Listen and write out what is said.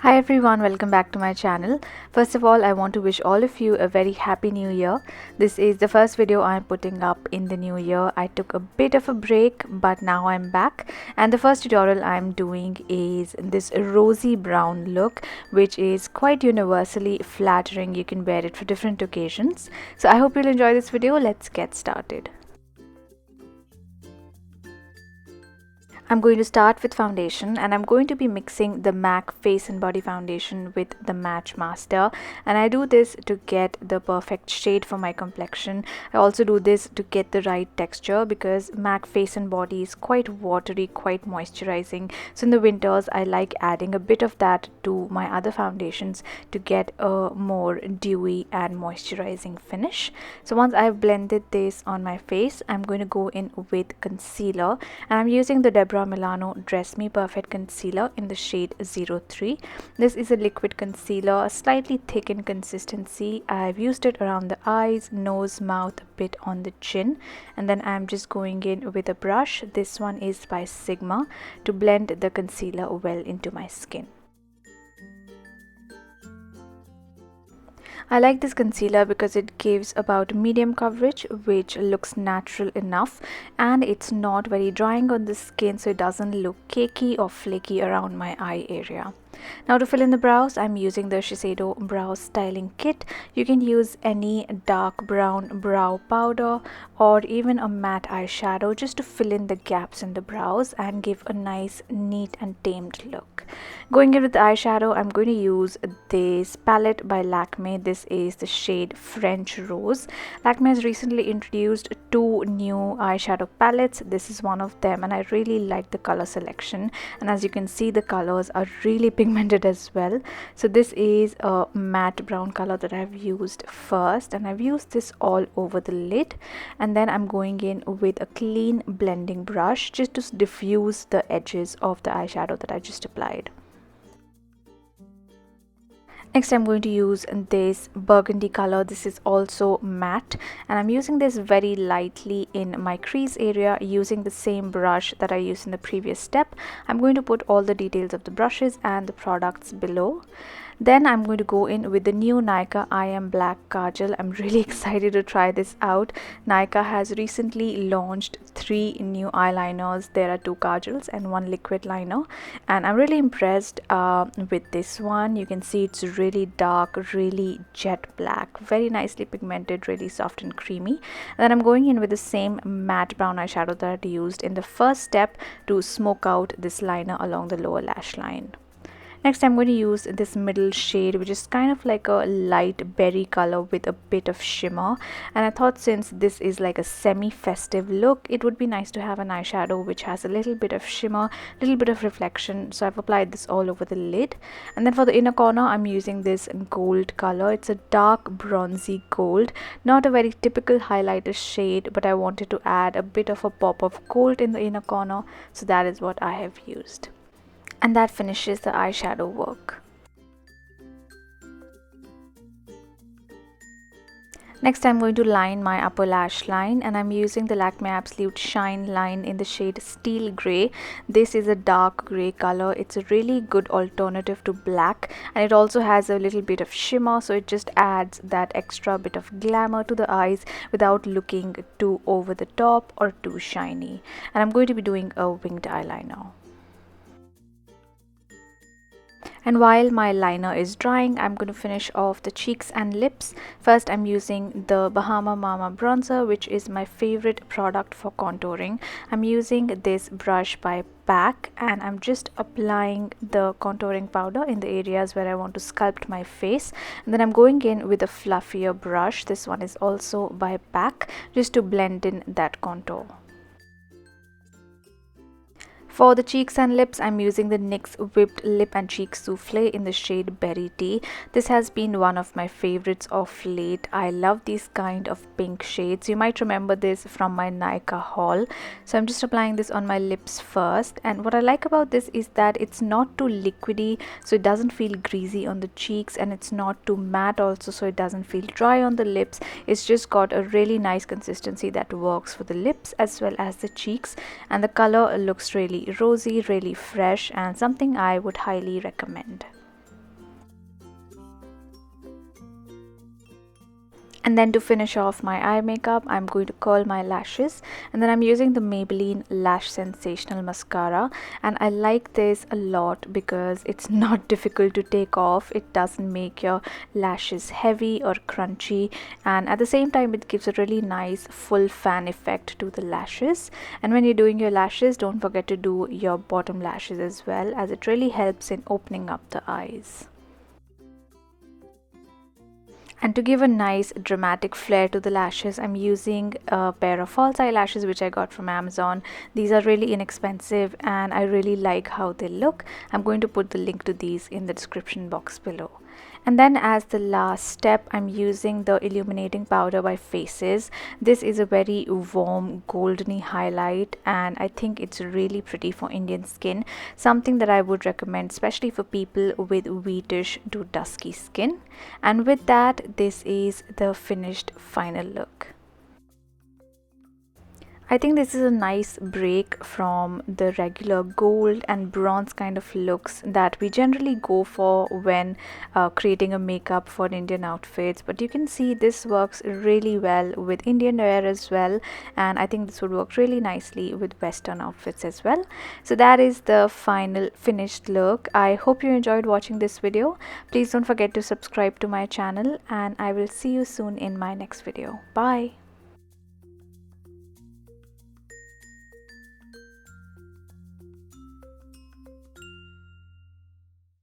Hi everyone, welcome back to my channel. First of all, I want to wish all of you a very happy new year. This is the first video I'm putting up in the new year. I took a bit of a break, but now I'm back. And the first tutorial I'm doing is this rosy brown look, which is quite universally flattering. You can wear it for different occasions. So I hope you'll enjoy this video. Let's get started. I'm going to start with foundation, and I'm going to be mixing the MAC Face and Body Foundation with the Matchmaster, and I do this to get the perfect shade for my complexion. I also do this to get the right texture because MAC Face and Body is quite watery, quite moisturizing. So in the winters, I like adding a bit of that to my other foundations to get a more dewy and moisturizing finish. So once I've blended this on my face, I'm going to go in with concealer, and I'm using the Deborah Milano Dress Me Perfect Concealer in the shade 03. This is a liquid concealer, slightly thick in consistency. I've used it around the eyes, nose, mouth, a bit on the chin, and then I'm just going in with a brush. This one is by Sigma, to blend the concealer well into my skin. I like this concealer because it gives about medium coverage, which looks natural enough, and it's not very drying on the skin, so it doesn't look cakey or flaky around my eye area. Now to fill in the brows, I'm using the Shiseido Brow Styling Kit. You can use any dark brown brow powder or even a matte eyeshadow just to fill in the gaps in the brows and give a nice, neat and tamed look. Going in with the eyeshadow, I'm going to use this palette by Lakme. This is the shade French Rose. Lakme has recently introduced two new eyeshadow palettes. This is one of them, and I really like the color selection, and as you can see, the colors are really pigmented as well. So this is a matte brown color that I've used first, and I've used this all over the lid, and then I'm going in with a clean blending brush just to diffuse the edges of the eyeshadow that I just applied. Next, I'm going to use this burgundy color. This is also matte, and I'm using this very lightly in my crease area using the same brush that I used in the previous step. I'm going to put all the details of the brushes and the products below. Then I'm going to go in with the new Nykaa eyemBlack Kajal. I'm really excited to try this out. Nykaa has recently launched 3 new eyeliners. There are 2 kajals and 1 liquid liner, and I'm really impressed with this one. You can see it's really dark, really jet black, very nicely pigmented, really soft and creamy. And then I'm going in with the same matte brown eyeshadow that I used in the first step to smoke out this liner along the lower lash line. Next, I'm going to use this middle shade, which is kind of like a light berry color with a bit of shimmer, and I thought since this is like a semi-festive look, it would be nice to have an eyeshadow which has a little bit of shimmer, a little bit of reflection. So I've applied this all over the lid, and then for the inner corner, I'm using this gold color. It's a dark bronzy gold, not a very typical highlighter shade, but I wanted to add a bit of a pop of gold in the inner corner, so that is what I have used. And that finishes the eyeshadow work. Next, I'm going to line my upper lash line, and I'm using the Lakme Absolute Shine line in the shade Steel Grey. This is a dark grey color. It's a really good alternative to black, and it also has a little bit of shimmer, so it just adds that extra bit of glamour to the eyes without looking too over the top or too shiny. And I'm going to be doing a winged eyeliner. And while my liner is drying, I'm going to finish off the cheeks and lips. First, I'm using the Bahama Mama Bronzer, which is my favorite product for contouring. I'm using this brush by PAC, and I'm just applying the contouring powder in the areas where I want to sculpt my face. And then I'm going in with a fluffier brush. This one is also by PAC, just to blend in that contour. For the cheeks and lips, I'm using the NYX Whipped Lip and Cheek Souffle in the shade Berry Tea. This has been one of my favorites of late. I love these kind of pink shades. You might remember this from my Nykaa haul. So I'm just applying this on my lips first. And what I like about this is that it's not too liquidy, so it doesn't feel greasy on the cheeks, and it's not too matte also, so it doesn't feel dry on the lips. It's just got a really nice consistency that works for the lips as well as the cheeks, and the color looks really rosy, really fresh, and something I would highly recommend. And then to finish off my eye makeup, I'm going to curl my lashes, and then I'm using the Maybelline Lash Sensational mascara, and I like this a lot because it's not difficult to take off. It doesn't make your lashes heavy or crunchy, and at the same time it gives a really nice full fan effect to the lashes. And when you're doing your lashes, don't forget to do your bottom lashes as well, as it really helps in opening up the eyes. And to give a nice dramatic flair to the lashes, I'm using a pair of false eyelashes which I got from Amazon. These are really inexpensive and I really like how they look. I'm going to put the link to these in the description box below. And then as the last step, I'm using the Illuminating powder by Faces. This is a very warm goldeny highlight and I think it's really pretty for Indian skin. Something that I would recommend especially for people with wheatish to dusky skin. And with that, this is the finished final look. I think this is a nice break from the regular gold and bronze kind of looks that we generally go for when creating a makeup for Indian outfits. But you can see this works really well with Indian wear as well, and I think this would work really nicely with Western outfits as well. So that is the final finished look. I hope you enjoyed watching this video. Please don't forget to subscribe to my channel, and I will see you soon in my next video. Bye.